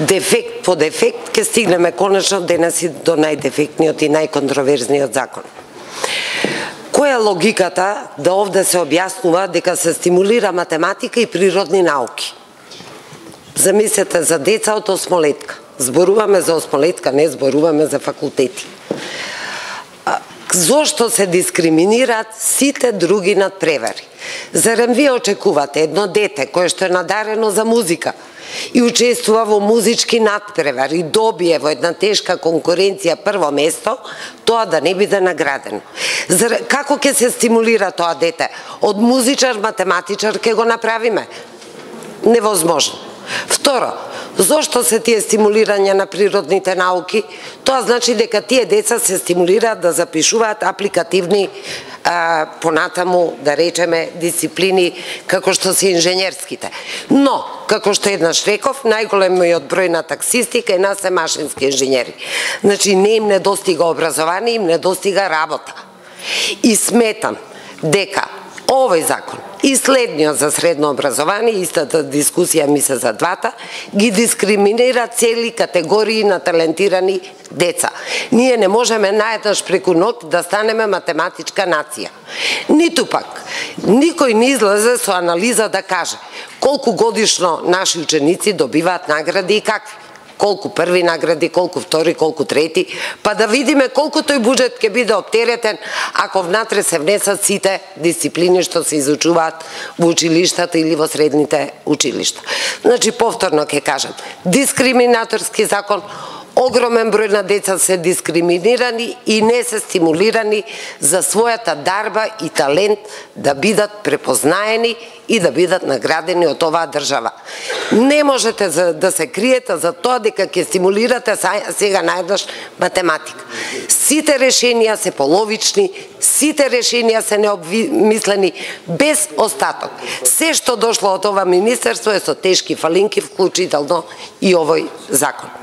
дефект по дефект ќе стигнеме конечно денес и до најдефектниот и најконтроверзниот закон. Која е логиката да овде се објаснува дека се стимулира математика и природни науки? Замислете за деца од осмолетка. Зборуваме за осмолетка, не зборуваме за факултети. Зошто се дискриминираат сите други надпревари? Зарем вие очекувате едно дете кое што е надарено за музика и учествува во музички надпревар и добие во една тешка конкуренција прво место, тоа да не биде наградено? Како ќе се стимулира тоа дете? Од музичар, математичар ќе го направиме? Невозможно. Второ, зошто се тие стимулирање на природните науки? Тоа значи дека тие деца се стимулираат да запишуваат апликативни понатаму, да речеме, дисциплини како што се инженерските. Но, како што еднаш реков, најголемиот број на таксистика и нас се машински инженери. Значи, не им недостига образование, им недостига работа. И сметам дека овој закон и следниот за средно образование, истата дискусија мисля за двата, ги дискриминира цели категории на талентирани деца. Ние не можеме наеднаш преку ног да станеме математичка нација. Ниту пак, никој не излезе со анализа да каже колку годишно наши ученици добиваат награди и какви. Колку први награди, колку втори, колку трети, па да видиме колку тој буџет ќе биде оптеретен ако внатре се внесат сите дисциплини што се изучуваат во училиштата или во средните училишта. Значи, повторно ќе кажам, дискриминаторски закон, огромен број на деца се дискриминирани и не се стимулирани за својата дарба и талент да бидат препознаени и да бидат наградени од оваа држава. Не можете да се криете за тоа дека ќе стимулирате сега наеднаш математика. Сите решенија се половични, сите решенија се необмислени, без остаток. Се што дошло од ова министерство е со тешки фалинки, вклучително и овој закон.